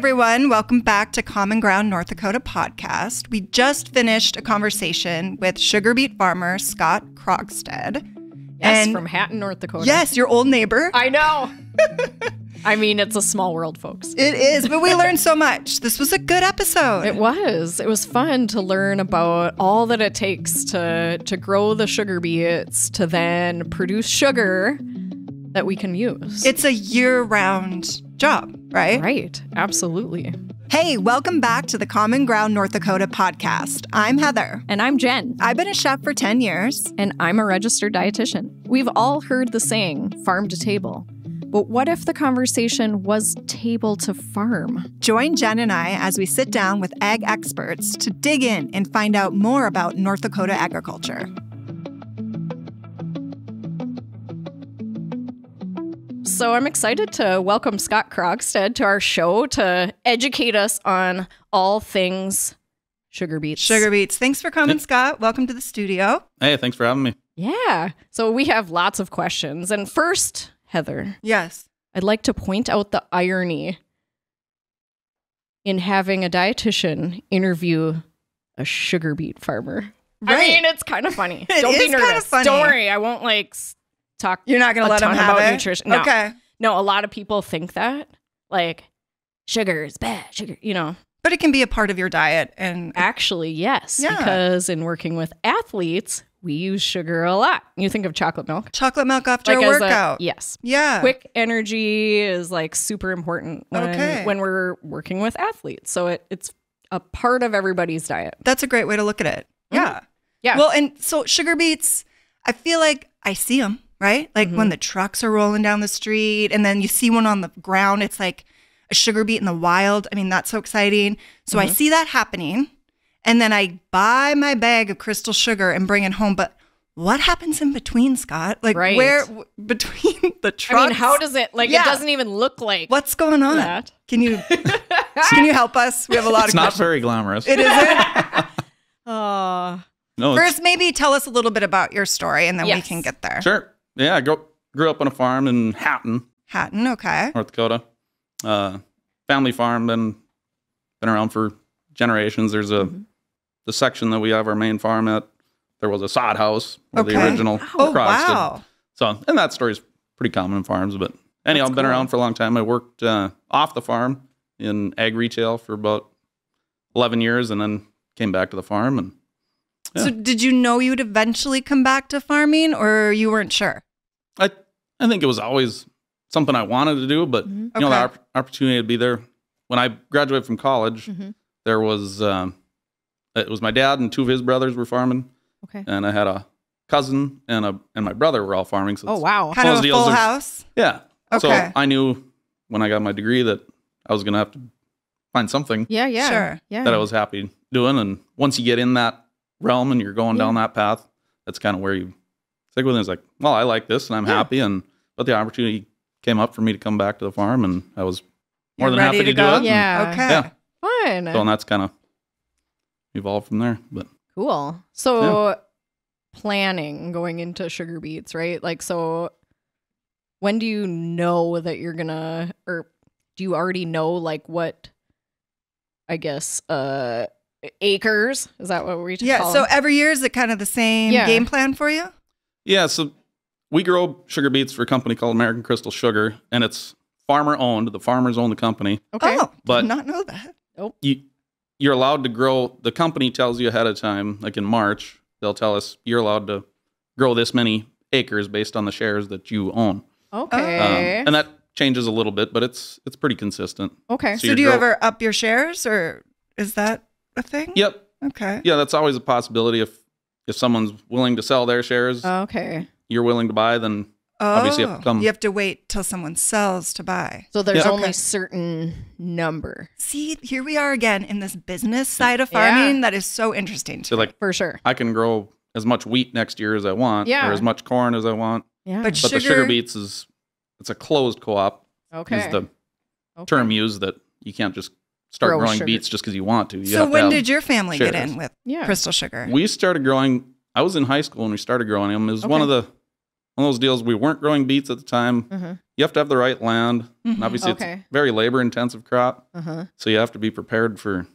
everyone. Welcome back to Common Ground North Dakota podcast. We just finished a conversation with Sugarbeet farmer Scott Krogstad. Yes, from Hatton, North Dakota. Yes, your old neighbor. I know. I mean, it's a small world, folks. It is, but we learned so much. This was a good episode. It was. It was fun to learn about all that it takes to grow the sugar beets to then produce sugar that we can use. It's a year-round job, right? Right. Absolutely. Hey, welcome back to the Common Ground North Dakota podcast. I'm Heather. And I'm Jen. I've been a chef for 10 years. And I'm a registered dietitian. We've all heard the saying, farm to table. But what if the conversation was table to farm? Join Jen and I as we sit down with ag experts to dig in and find out more about North Dakota agriculture. So I'm excited to welcome Scott Krogstad to our show to educate us on all things sugar beets. Sugar beets. Thanks for coming, Scott. Welcome to the studio. Hey, thanks for having me. Yeah. So we have lots of questions. And first, Heather. Yes. I'd like to point out the irony in having a dietitian interview a sugar beet farmer. Right. I mean, it's kind of funny. It Don't be is kinda nervous. funny. Don't worry. I won't talk. You're not going to let them have about it? nutrition. No. Okay. No, a lot of people think that. Like, sugar is bad. Sugar, But it can be a part of your diet. And Actually, yes. Yeah. Because in working with athletes, we use sugar a lot. You think of chocolate milk. chocolate milk after a as workout. Yes. Yeah. Quick energy is like super important when we're working with athletes. So it's a part of everybody's diet. That's a great way to look at it. Yeah. Yeah. Well, and so sugar beets, I feel like I see them, right? Like when the trucks are rolling down the street and then you see one on the ground, it's like a sugar beet in the wild. I mean, that's so exciting. So I see that happening. And then I buy my bag of crystal sugar and bring it home. But what happens in between, Scott? Like where between the trucks? I mean, how does it it doesn't even look like what's going on? that. Can you help us? We have a lot It's of not questions. very glamorous. It isn't. No, First, maybe tell us a little bit about your story, and then we Yes. can get there. sure. Yeah, I grew up on a farm in Hatton, Hatton, okay. North Dakota. Family farm, been around for generations. There's the section that we have our main farm at. There was a sod house where the original Oh, crops did. wow. So, and that story's pretty common in farms. But anyhow, I've been around for a long time. I worked off the farm in ag retail for about 11 years, and then came back to the farm. And So did you know you'd eventually come back to farming, or you weren't sure? I think it was always something I wanted to do, but you know, the opportunity to be there. When I graduated from college, there was it was my dad and two of his brothers were farming, and I had a cousin and my brother were all farming. So Oh, wow. Kind of a full house? Yeah. Okay. So I knew when I got my degree that I was going to have to find something Yeah. Sure. Yeah. that I was happy doing. And once you get in that realm and you're going down that path, that's kind of where you stick with it. It's like, well, I like this and I'm happy. But the opportunity came up for me to come back to the farm, and I was more than happy to do go? it. Yeah. Okay. Yeah. Fun. So and that's kind of evolved from there. But Cool. So planning going into sugar beets, right? Like, so when do you know that you're gonna, or do you already know like what, I guess, acres? Is that what we Yeah, call so them? every year, is it kind of the same game plan for you? yeah, so we grow sugar beets for a company called American Crystal Sugar, and it's farmer owned. The farmers own the company. Okay. Oh, But- did not know that. You're allowed to grow. The company tells you ahead of time, like in March, they'll tell us you're allowed to grow this many acres based on the shares that you own. Okay. And that changes a little bit, but it's pretty consistent. Okay. So do you ever up your shares, or is that a thing? Yep. Okay. Yeah, that's always a possibility. If someone's willing to sell their shares, Okay. you're willing to buy, then obviously you have to come. You have to wait till someone sells to buy. So there's Yeah. only Okay. a certain number. See, here we are again in this business side of farming that is so interesting to So me. like For sure. I can grow as much wheat next year as I want, Yeah. or as much corn as I want. Yeah. But But the sugar beets it's a closed co-op Okay. is the term used, that you can't just start Grow growing sugar. beets just because you want to. You So have to when have did your family get shares. in with Yeah. crystal sugar? We started growing. I was in high school when we started growing them. It was one of those deals. We weren't growing beets at the time. You have to have the right land. And obviously, it's a very labor-intensive crop. So you have to be prepared for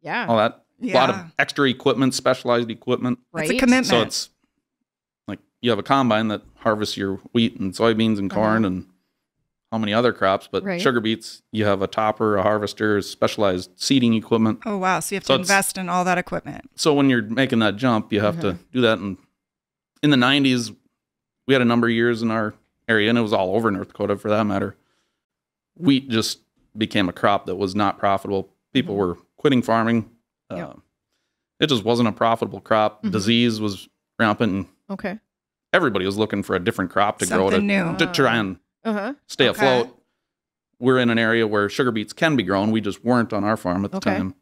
all that. A lot of extra equipment, specialized equipment. Right. It's a commitment. So it's like you have a combine that harvests your wheat and soybeans and corn and how many other crops. But sugar beets, you have a topper, a harvester, specialized seeding equipment. Oh, wow. So you have to invest in all that equipment. So when you're making that jump, you have to do that. And in the 90s, we had a number of years in our area, and it was all over North Dakota for that matter. Wheat just became a crop that was not profitable. People were quitting farming. It just wasn't a profitable crop. Disease was rampant. And everybody was looking for a different crop to grow to try and stay afloat. We're in an area where sugar beets can be grown. We just weren't on our farm at the time.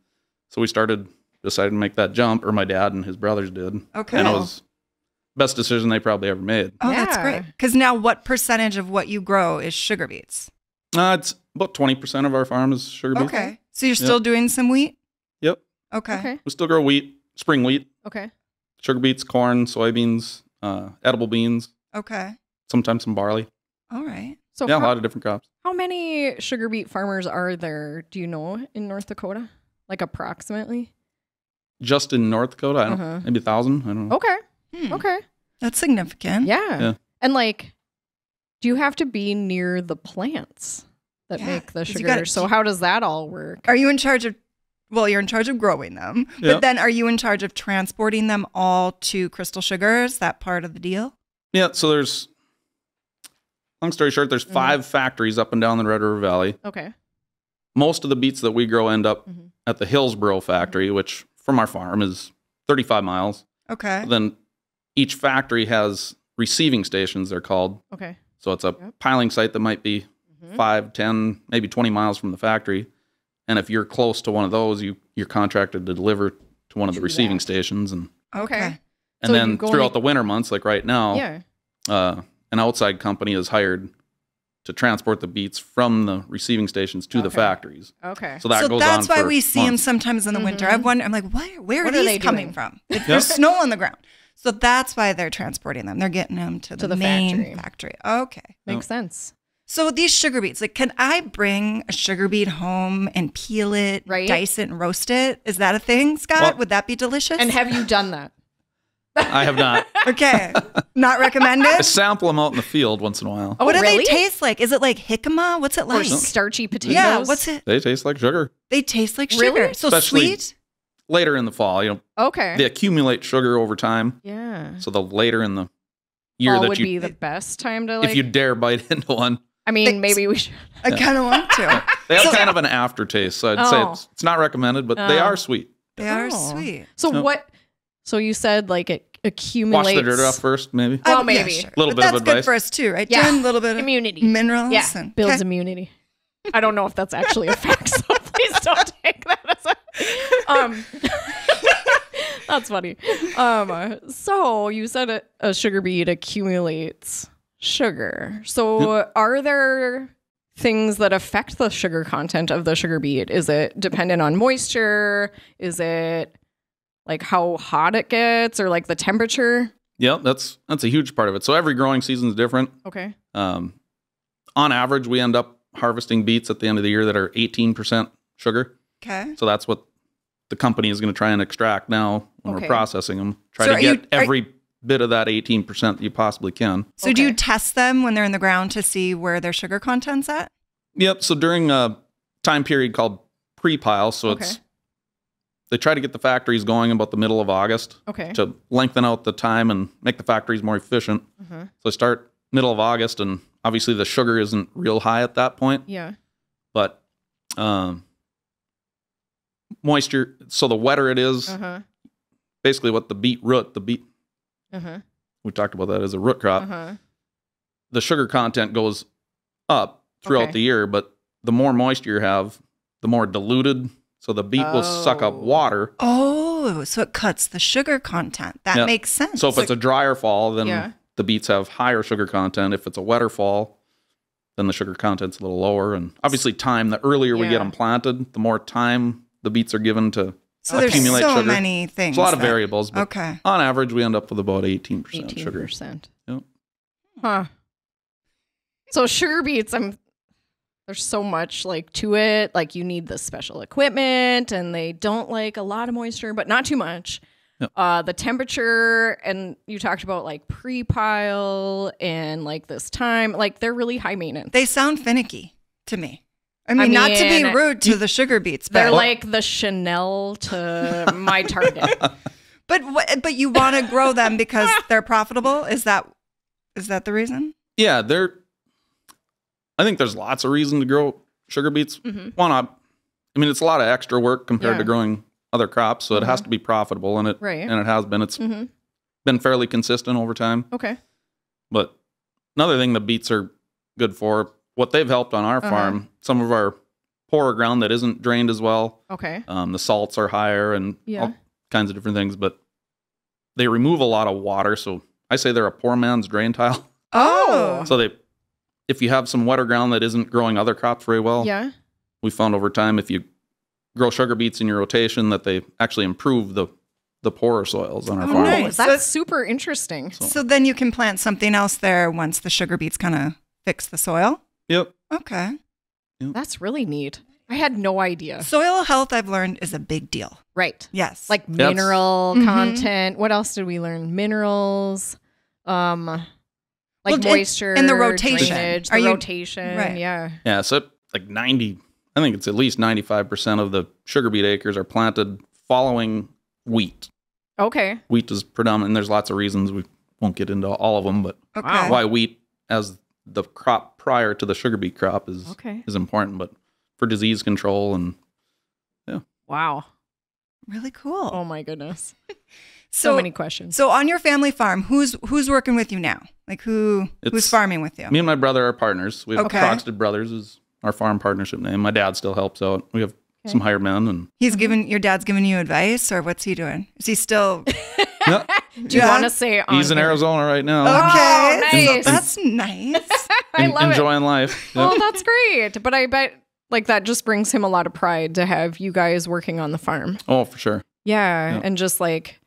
So we decided to make that jump, or my dad and his brothers did. And it was best decision they probably ever made. Oh, that's great. Because now what percentage of what you grow is sugar beets? It's about 20% of our farm is sugar beets. Okay. So you're still doing some wheat? Yep. Okay. We still grow wheat, spring wheat. Okay. Sugar beets, corn, soybeans, edible beans. Okay. Sometimes some barley. All right. So a lot of different crops. How many sugar beet farmers are there, do you know, in North Dakota? Like approximately? Just in North Dakota? I don't maybe 1,000. I don't know. Okay. Okay. That's significant. Yeah. And like, do you have to be near the plants that make the sugar? So how does that all work? Are you in charge of, well, you're in charge of growing them, but then are you in charge of transporting them all to Crystal Sugar? Is that part of the deal? Yeah. So there's, long story short, there's 5 factories up and down the Red River Valley. Okay. Most of the beets that we grow end up at the Hillsboro factory, which from our farm is 35 miles. Okay. Then each factory has receiving stations, they're called. Okay. So it's a piling site that might be 5, 10, maybe 20 miles from the factory. And if you're close to one of those, you're contracted to deliver to one of the receiving stations. And okay. And so then throughout the winter months, like right now, an outside company is hired to transport the beets from the receiving stations to the factories. Okay. So that goes on. So that's why we see them months. sometimes in the winter. I'm like, where are these coming from? There's snow on the ground. So that's why they're transporting them. They're getting them to the main factory. Okay. Makes sense. So these sugar beets, like, can I bring a sugar beet home and peel it, dice it, and roast it? Is that a thing, Scott? Well, would that be delicious? And have you done that? I have not. Okay. Not recommended? I sample them out in the field once in a while. Oh, what do they taste like? Is it like jicama? What's it like? Or starchy potatoes? Yeah, what's it? They taste like sugar. They taste like sugar. So especially sweet? Later in the fall, they accumulate sugar over time. Yeah. So the later in the year would be the best time to if you dare bite into one. I mean, maybe we should. I kind of want to. They have kind of an aftertaste, so I'd say it's not recommended, but they are sweet. They are sweet. So what? So you said like it accumulates. Wash the dirt off first, maybe. Well, maybe. Yeah, sure. A little bit that's of advice. Good for us too, right? Yeah. Jen? A little bit of immunity, minerals. Yeah, builds immunity. I don't know if that's actually a fact, so please don't take that as a. That's funny. So you said a sugar beet accumulates sugar. So are there things that affect the sugar content of the sugar beet? Is it dependent on moisture? Is it like how hot it gets or like the temperature? Yeah, that's a huge part of it. So every growing season is different. Okay. On average, we end up harvesting beets at the end of the year that are 18% sugar. Okay. So that's what the company is going to try and extract now when we're processing them. Try to get every bit of that 18% that you possibly can. So do you test them when they're in the ground to see where their sugar content's at? Yep. So during a time period called pre-pile, so they try to get the factories going about the middle of August to lengthen out the time and make the factories more efficient. So they start middle of August, and obviously the sugar isn't real high at that point. Yeah. But moisture, so the wetter it is, basically what the beet, we talked about that as a root crop, the sugar content goes up throughout the year, but the more moisture you have, the more diluted, so the beet will suck up water. Oh, so it cuts the sugar content. That makes sense. So if it's a drier fall, then the beets have higher sugar content. If it's a wetter fall, then the sugar content's a little lower. And obviously time, the earlier we get them planted, the more time the beets are given to accumulate there's so sugar. Many things. There's a lot of variables, but on average, we end up with about 18% sugar. 18%. Yep. Huh. So Sugarbeets, there's so much like to it. Like you need the special equipment, and they don't like a lot of moisture, but not too much. Yep. The temperature, and you talked about like pre-pile and like this time, like they're really high maintenance. They sound finicky to me. I mean, not to be rude to the Sugarbeets, but they're like the Chanel to my Target. But you want to grow them because they're profitable? Is that the reason? Yeah, I think there's lots of reason to grow Sugarbeets. It's a lot of extra work compared to growing other crops, so it has to be profitable, and it has been. It's been fairly consistent over time. Okay. But another thing the beets are good for, what they've helped on our farm, some of our poorer ground that isn't drained as well. Okay. The salts are higher and all kinds of different things, but they remove a lot of water, so I say they're a poor man's drain tile. Oh. So if you have some wetter ground that isn't growing other crops very well, we found over time if you grow Sugarbeets in your rotation that they actually improve the poorer soils on our farm. Nice. That's super interesting. So then you can plant something else there once the Sugarbeets kind of fix the soil? Yep. Okay. Yep. That's really neat. I had no idea. Soil health, I've learned, is a big deal. Right. Yes. Like mineral content. What else did we learn? Minerals, moisture. And the rotation. Drainage, rotation. Right. Yeah. Yeah, so like I think it's at least 95% of the Sugarbeet acres are planted following wheat. Okay. Wheat is predominant, and there's lots of reasons. We won't get into all of them, but why wheat as the crop prior to the Sugarbeet crop is important, but for disease control and Wow. Really cool. Oh my goodness. So many questions. So on your family farm, who's working with you now? Like who's farming with you? Me and my brother are partners. We have Krogstad Brothers is our farm partnership name. My dad still helps out. We have some hired men, and your dad's giving you advice, or what's he doing? Is he still? Do you want to say he's in Arizona right now? Okay, nice. That's nice. I love enjoying life. Yep. Oh, that's great. But I bet like that just brings him a lot of pride to have you guys working on the farm. Oh, for sure. Yeah, and just like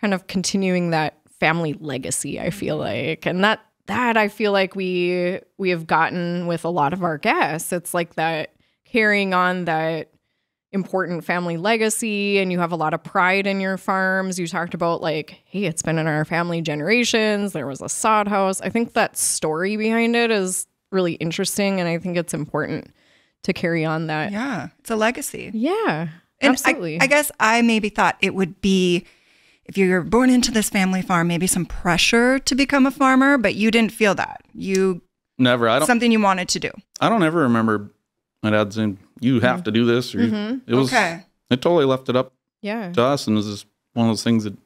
kind of continuing that family legacy, I feel like, and that I feel like we have gotten with a lot of our guests. It's like that carrying on that important family legacy, and you have a lot of pride in your farms. You talked about like, hey, it's been in our family generations. There was a sod house. I think that story behind it is really interesting, and I think it's important to carry on that. Yeah, it's a legacy. Yeah, and absolutely. I guess I maybe thought it would be, if you're born into this family farm, maybe some pressure to become a farmer, but you didn't feel that. Never. Something you wanted to do. I don't ever remember my dad saying, you have to do this. Or it was, it totally left it up to us. And it was just one of those things that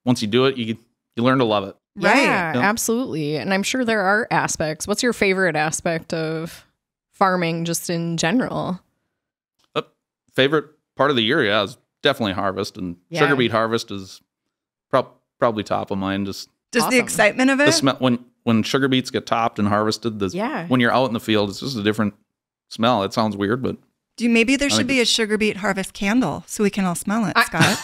once you do it, you learn to love it. Right. Yeah, absolutely. And I'm sure there are aspects. What's your favorite aspect of farming just in general? Favorite part of the year, is definitely harvest. And Sugarbeet harvest is probably top of mind. Just awesome. The excitement of it? The smell, when Sugarbeets get topped and harvested, when you're out in the field, it's just a different smell. It sounds weird, but maybe there should be a Sugarbeet harvest candle so we can all smell it, Scott.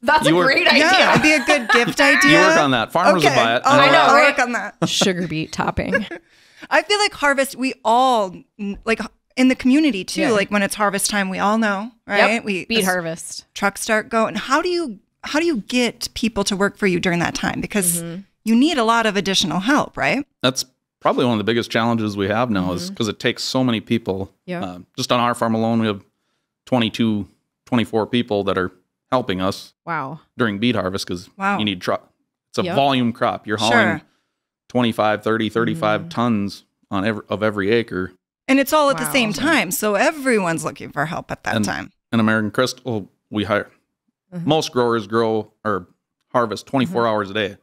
That's a great idea. Yeah, it'd be a good gift idea. You work on that. Farmers will buy it. I know. I'll work on that. Sugarbeet topping. I feel like harvest, we all, like in the community too, like when it's harvest time, we all know, right? Yep. Beet harvest. Trucks start going. How do you get people to work for you during that time? Because you need a lot of additional help, right? That's probably one of the biggest challenges we have now is because it takes so many people. Just on our farm alone, we have 22, 24 people that are helping us during beet harvest because you need truck. It's a volume crop. You're hauling 25, 30, 35 tons of every acre. And it's all at the same time. So everyone's looking for help at that time. In American Crystal, we hire, most growers grow or harvest 24 hours a day.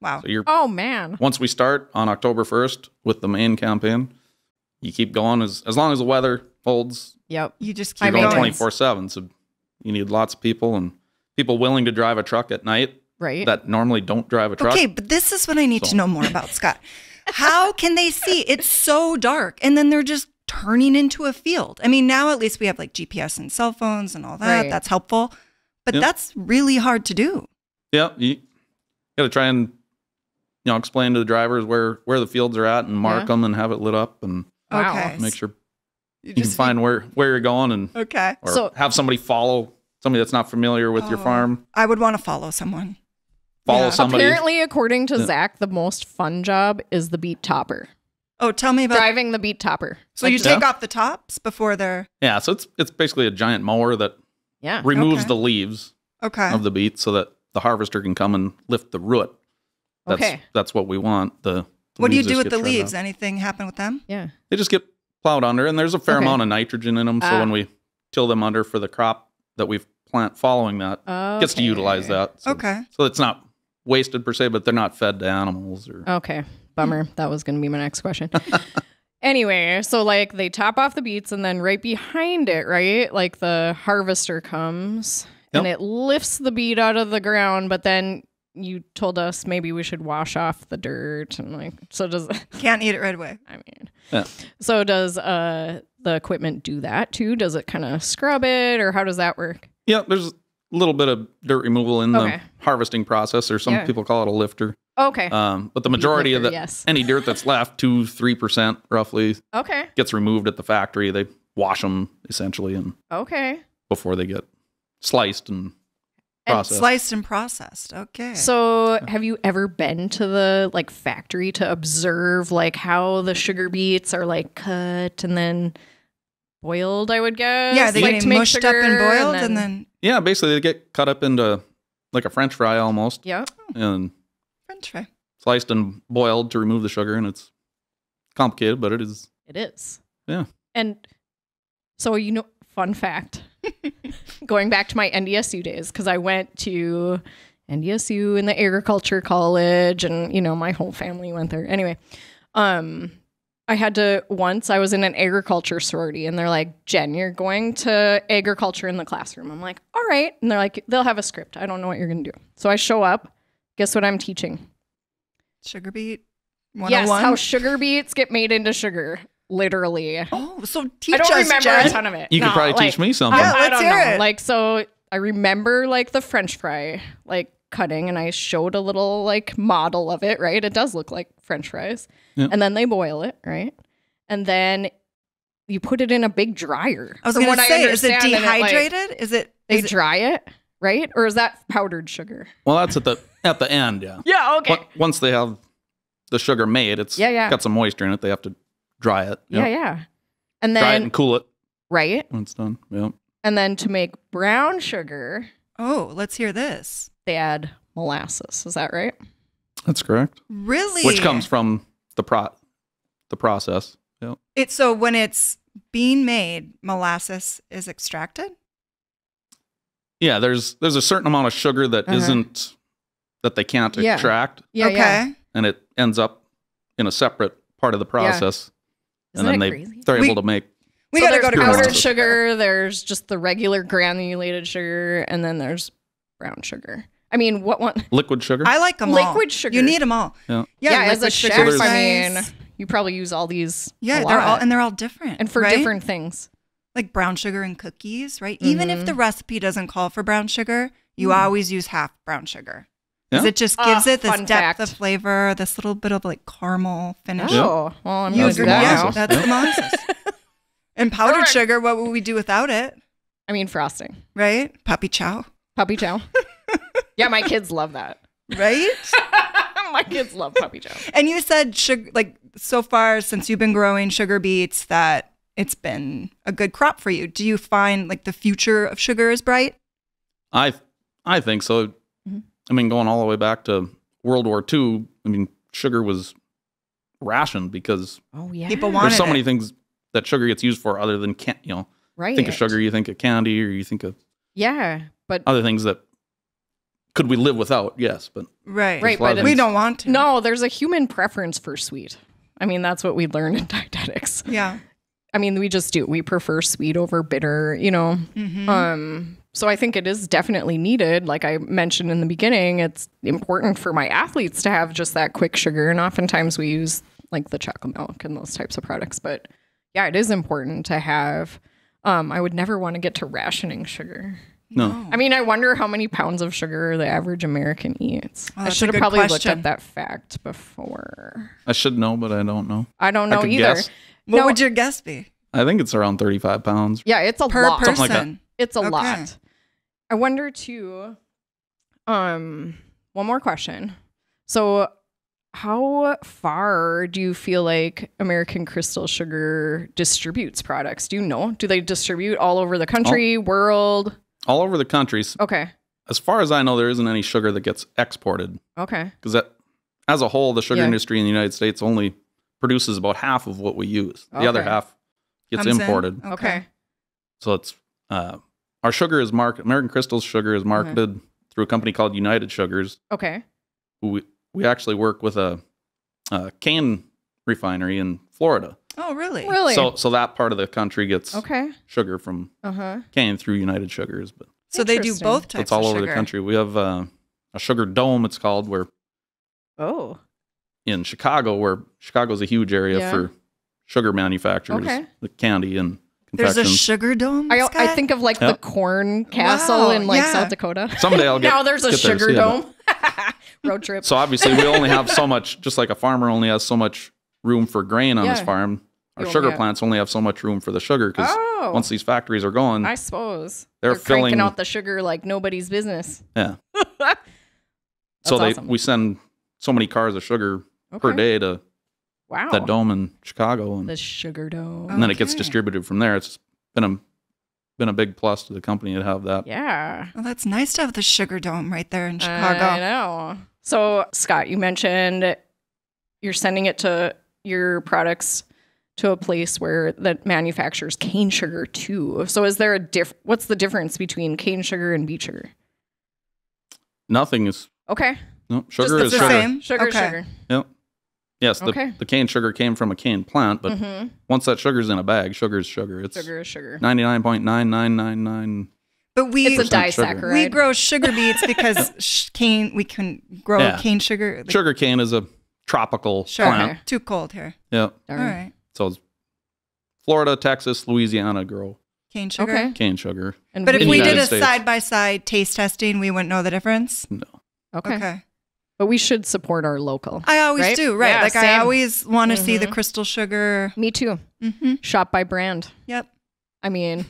Wow. So once we start on October 1st with the main campaign, you keep going as long as the weather holds. Yep. You just keep going going 24/7. So you need lots of people and people willing to drive a truck at night. Right. That normally don't drive a truck. Okay, but this is what I need to know more about, Scott. How can they see? It's so dark, and then they're just turning into a field. I mean, now at least we have like GPS and cell phones and all that. Right. That's helpful. But that's really hard to do. Yeah, you got to try and explain to the drivers where the fields are at and mark them and have it lit up and Okay. make sure you can find where you're going and Okay. or have somebody follow somebody that's not familiar with your farm. I would want to follow someone. Follow somebody. Apparently, according to Zach, the most fun job is the beet topper. Oh, tell me about driving the beet topper. So you take off the tops before they're... Yeah, so it's basically a giant mower that removes the leaves of the beet so that the harvester can come and lift the root. That's what we want. What do you do with the leaves? Anything happen with them? Yeah. They just get plowed under, and there's a fair amount of nitrogen in them. So when we till them under for the crop that we plant following that, gets to utilize that. So, so it's not wasted per se, but they're not fed to animals. Okay. Bummer. That was going to be my next question. Anyway, so like they top off the beets and then right behind it, right? Like the harvester comes and it lifts the beet out of the ground, but then you told us maybe we should wash off the dirt and like, so does... Can't eat it right away. I mean, so does the equipment do that too? Does it kind of scrub it or how does that work? Yeah, there's a little bit of dirt removal in the harvesting process, or some people call it a lifter. Okay. But the majority of any dirt that's left, 2-3% roughly, gets removed at the factory. They wash them essentially and before they get sliced and processed. Sliced and processed. Okay. So have you ever been to the like factory to observe like how the sugar beets are like cut and then boiled, I would guess? Yeah, they like, get mushed up and boiled and then... Yeah, basically they get cut up into like a French fry almost. Yeah. And French fry. Sliced and boiled to remove the sugar, and it's complicated, but it is. It is. Yeah. And so, fun fact, going back to my NDSU days, because I went to NDSU in the agriculture college and, my whole family went there. Anyway, I had to, I was in an agriculture sorority and they're like, Jen, you're going to agriculture in the classroom. I'm like, all right. And they're like, they'll have a script. I don't know what you're going to do. So I show up. Guess what I'm teaching? Sugarbeet 101? Yes, how sugar beets get made into sugar. Literally. Oh, so teach us, I don't remember Jen. a ton of it. You could probably teach me something. Yeah, let's hear it. Like, so I remember like the French fry, like cutting, and I showed a little like model of it, right? It does look like French fries. Yeah. And then they boil it, right? And then you put it in a big dryer. I was going to say, is it dehydrated? They dry it, right? Or is that powdered sugar? Well, that's at the end, yeah. Yeah, okay. Once they have the sugar made, it's got some moisture in it. They have to dry it. Yeah. And then dry it and cool it. Right. When it's done. Yeah. And then to make brown sugar. Oh, let's hear this. They add molasses. Is that right? That's correct. Really? Which comes from the process. Yeah. So when it's being made, molasses is extracted? Yeah, there's a certain amount of sugar that isn't that they can't extract. Yeah. Okay. Yeah. And it ends up in a separate part of the process. Isn't and then crazy? they're able to make gotta go to powdered sugar, there's just the regular granulated sugar, and then there's brown sugar. I mean, what one? Liquid sugar? I like them all. Liquid sugar. You need them all. Yeah. As a chef, so I mean, you probably use all these. Yeah, they're all different. And for different things. Like brown sugar and cookies, right? Mm-hmm. Even if the recipe doesn't call for brown sugar, you always use half brown sugar. Because it just gives it this depth of flavor, this little bit of like caramel finish. Oh, well, I'm going to do that now. That's the molasses. And powdered sugar, what would we do without it? I mean, frosting. Right? Puppy chow. Puppy chow. Yeah, my kids love that. Right? My kids love puppy chow. And you said, so far since you've been growing sugar beets, that it's been a good crop for you. Do you find like the future of sugar is bright? I think so. Mm-hmm. I mean, going all the way back to World War II, I mean, sugar was rationed because people wanted there's so many things that sugar gets used for other than right. Think of sugar, you think of candy, or you think of but other things that could we live without? Yes, but but we don't want to. No, there's a human preference for sweet. I mean, that's what we learn in dietetics. Yeah. I mean, we just do. We prefer sweet over bitter, Mm-hmm. So I think it is definitely needed. Like I mentioned in the beginning, it's important for my athletes to have just that quick sugar. And oftentimes we use like the chocolate milk and those types of products. But yeah, it is important to have. I would never want to get to rationing sugar. No. I mean, I wonder how many pounds of sugar the average American eats. Oh, I that's should a have good probably looked question. at that fact before. I should know, but I don't know. I don't know could either. guess. What No. would your guess be? I think it's around 35 pounds. Yeah, it's a Per lot. person. Something like that. It's a Okay. lot. I wonder too. One more question. So, how far do you feel like American Crystal Sugar distributes products? Do you know? Do they distribute all over the country, world? All over the country. Okay. As far as I know, there isn't any sugar that gets exported. Okay. Because as a whole, the sugar Yeah. industry in the United States only produces about half of what we use. The other Okay. half gets Comes in? imported. Okay. So it's our sugar is American Crystal's sugar is marketed through a company called United Sugars. Okay. Who we actually work with a cane refinery in Florida. Oh, really? Really? So that part of the country gets Okay. sugar from cane through United Sugars, but So they do Interesting. both types it's all of over sugar. the country. We have a sugar dome, it's called, where Oh. in Chicago, where Chicago's a huge area Yeah. for sugar manufacturers, Okay. the candy and There's a confections. sugar dome. I Scott? think of like the Yep. corn castle Wow, in like yeah. South Dakota. Someday I'll get Now there's a get there to sugar see it, but- dome. Road trip. So obviously we only have so much, just like a farmer only has so much room for grain on his Yeah. farm. Our You sugar only have- plants only have so much room for the sugar because Oh. once these factories are going, I suppose They're cranking filling- out the sugar like nobody's business. yeah. That's So awesome. we send so many cars of sugar per Okay. day to Wow. that dome in Chicago, and, The sugar dome. and then it gets Okay. distributed from there. It's been a big plus to the company to have that. Yeah. Well, that's nice to have the sugar dome right there in Chicago. I know. So, Scott, you mentioned you're sending it to your products to a place where that manufactures cane sugar too. So, is there what's the difference between cane sugar and beet sugar? Nothing is Okay. no sugar Just is the sugar. same? Sugar, Okay. sugar. Yep. Yes, Okay. the cane sugar came from a cane plant, but Mm-hmm. once that sugar's in a bag, sugar's sugar. It's Sugar is sugar. 99.9999. But we It's a Percent sugar. disaccharide. we grow sugar beets because cane we can grow Yeah. cane sugar. Sugar cane is a tropical Sure. plant. Too cold here. Yeah. Darn. All right. So it's Florida, Texas, Louisiana grow Cane sugar. Okay. cane sugar. And But if In we the did United a States. side by side taste testing, we wouldn't know the difference. No. okay. Okay. But we should support our local. I always Right? do, right? Yeah, like I same. always want to see the Mhm. crystal sugar. Me too. Mm-hmm. Shop by brand. Yep. I mean,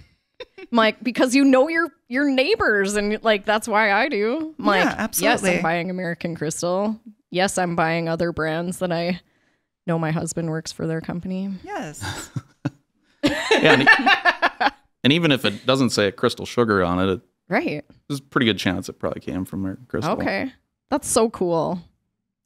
I'm like, because you know your neighbors, and like that's why I do. I'm like, Yeah, yes, absolutely. I'm buying American Crystal. Yes, I'm buying other brands that I know my husband works for their company. Yes. Yeah. And even if it doesn't say crystal sugar on it, Right. there's a pretty good chance it probably came from American Crystal. Okay. That's so cool.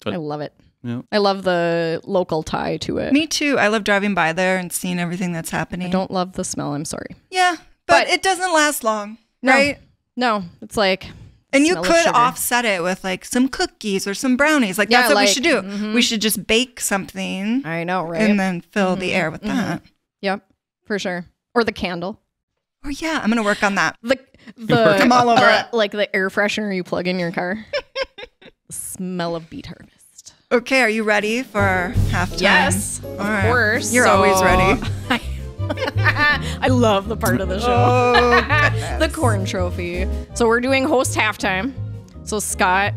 But- I love it. Yeah. I love the local tie to it. Me too. I love driving by there and seeing everything that's happening. I don't love the smell. I'm sorry. Yeah, but it doesn't last long, No. right? No, it's like, And you smell of could sugar. offset it with like some cookies or some brownies. Like Yeah, that's what we like- should do. mhm. We should just bake something I know, right? and then fill the air with that. Yep, for sure. Or the candle. Oh yeah, I'm gonna work on that. The I'm all over it. like the air freshener you plug in your car. The smell of beet harvest. Okay, are you ready for halftime? Yes, All of right. course. You're always ready. I love the part of the show. Oh, The corn trophy. So we're doing host halftime. So Scott,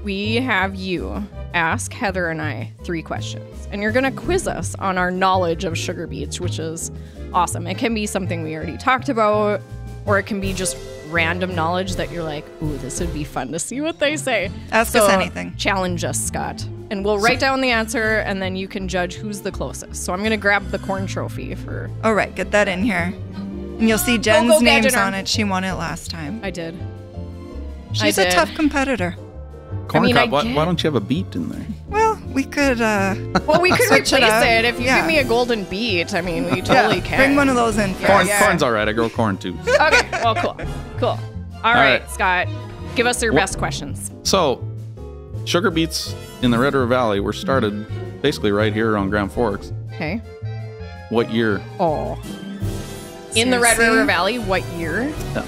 we have you ask Heather and I 3 questions. And you're gonna quiz us on our knowledge of sugar beets, which is awesome. It can be something we already talked about, or it can be just random knowledge that you're like, ooh, this would be fun to see what they say. Ask us anything. Challenge us, Scott. And we'll write down the answer, and then you can judge who's the closest. So I'm going to grab the corn trophy for... All right, get that in here. And you'll see Jen's go, names Gadgeter. on it. She won it last time. I did. She's I a did. tough competitor. Corn mean, cob, I why don't you have a beet in there? Well, we could Well, we could Switch replace it up. it. If you Yeah. give me a golden beet, I mean, we totally can. bring one of those in. Corn, first. Corn's all right. I grow corn too. Okay, well, cool. All right, right. Scott, give us your Wha- best questions. So, sugar beets in the Red River Valley were started basically right here on Grand Forks. Okay. What year? Oh. In the Red Seriously? River Valley, what year? Yeah.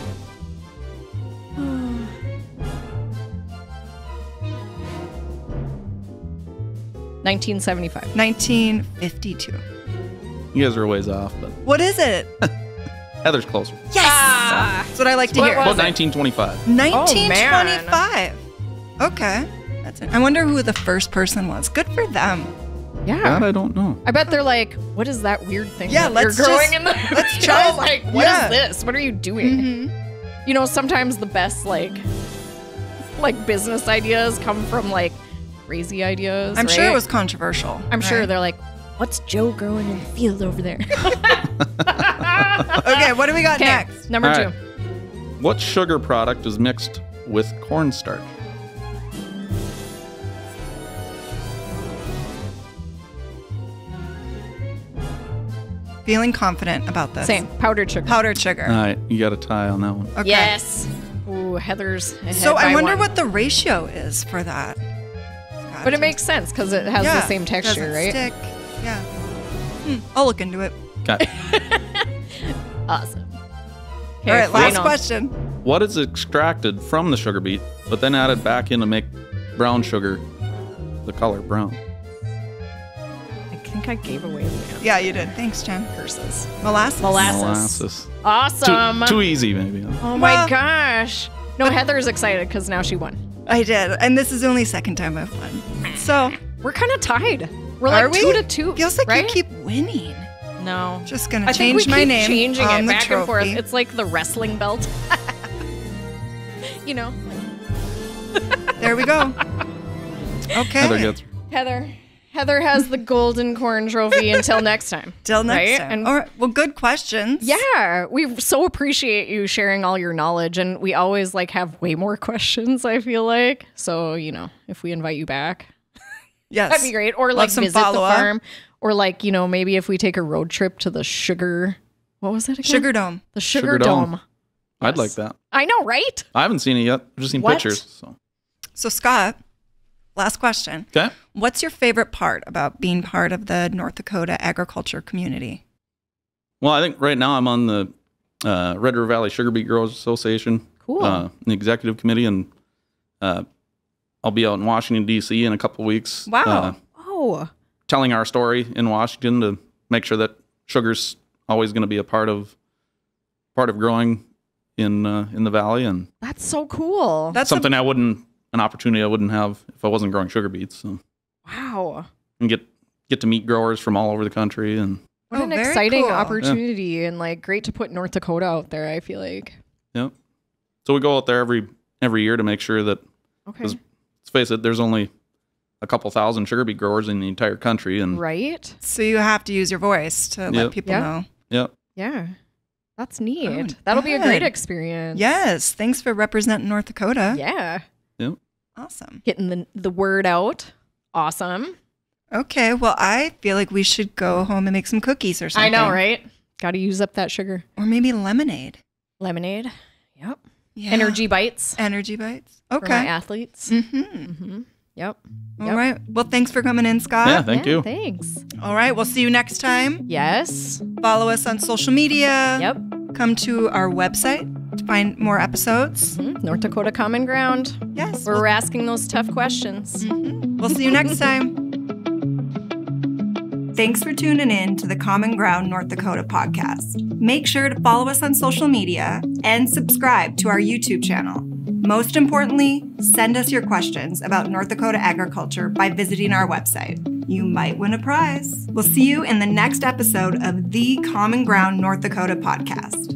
$1975. 1952. You guys are a ways off, but What is it? Heather's closer. Yes! That's what I like to hear. About 1925. 1925. Okay. That's it. I wonder who the first person was. Good for them. Yeah. That I don't know. I bet they're like, what is that weird thing Yeah, that you're let's growing just- in the let's you try- know, like, what is this? What are you doing? Mm-hmm. You know, sometimes the best like business ideas come from like crazy ideas. I'm sure it right? was controversial. I'm sure right? they're like, what's Joe growing in the field over there? Okay, what do we got next? Number All 2. right. What sugar product is mixed with cornstarch? Feeling confident about this. Same. Powdered sugar. Powdered sugar. All right, you got a tie on that one. Okay. Yes. Ooh, Heather's ahead So I by wonder 1. what the ratio is for that. But it makes sense because it has the same texture, doesn't right? Stick. Yeah. I'll look into it. Okay. Awesome. All right, last final. question. What is extracted from the sugar beet, but then added back in to make brown sugar the color brown? I think I gave away the answer. Yeah, you did. Thanks, Jen. Curses. Molasses. Molasses. Awesome. Too easy, maybe. Oh my Well- gosh. No, Heather's excited because now she won. I did. And this is the only second time I've won. So, We're kind of tied. We're are like we? 2-2. Feels like right? you keep winning. No. Just going I to think we change my keep name changing on it the back and forth. trophy. It's like the wrestling belt. You know. There we go. Okay. Heather gets. Heather has the golden corn trophy until next time. Till next right? time. And All right. Well, good questions. yeah, we so appreciate you sharing all your knowledge, and we always like have way more questions, I feel like. So, you know, if we invite you back, Yes. that'd be great. Or Love like some visit the follow-up. farm. Or like, you know, maybe if we take a road trip to the what was it again? Sugar Dome. The Sugar Sugar Dome. Dome. I'd Yes. like that. I know, right? I haven't seen it yet. I've just seen What? pictures. So. So, Scott, last question. Okay. What's your favorite part about being part of the North Dakota agriculture community? Well, I think right now I'm on the Red River Valley Sugar Beet Growers Association, Cool. the executive committee, and I'll be out in Washington, D.C. in a couple weeks. Wow. Oh, Telling our story in Washington to make sure that sugar's always going to be a part of growing in the valley, and that's so cool. That's something an opportunity I wouldn't have if I wasn't growing sugar beets. So Wow. and get to meet growers from all over the country, and What Oh, an very exciting cool. opportunity and like great to put North Dakota out there, I feel like. yeah. So we go out there every year to make sure that, Okay. let's face it, there's only a couple thousand sugar beet growers in the entire country, and Right? So you have to use your voice to let Yep. people Yeah. know. yeah. Yeah. That's neat. Oh, That'll be a great good. experience. Yes. Thanks for representing North Dakota. Yeah. Awesome. Getting the word out. Awesome. Okay. Well, I feel like we should go home and make some cookies or I something. know, right? Got to use up that sugar. Or maybe lemonade. Lemonade. Yep. Yeah. Energy bites Energy bites. for my Okay. athletes. Mm-hmm. Mm-hmm. Yep. All right. Well, thanks for coming in, Scott. Yeah, thank you. Thanks. All right. We'll see you next time. Yes. Follow us on social media. Yep. Come to our website to find more episodes. Mhm. North Dakota Common Ground. Yes. Where we're asking those tough questions. We'll see you next time. Thanks for tuning in to the Common Ground North Dakota podcast. Make sure to follow us on social media and subscribe to our YouTube channel. Most importantly, send us your questions about North Dakota agriculture by visiting our website. You might win a prize. We'll see you in the next episode of the Common Ground North Dakota podcast.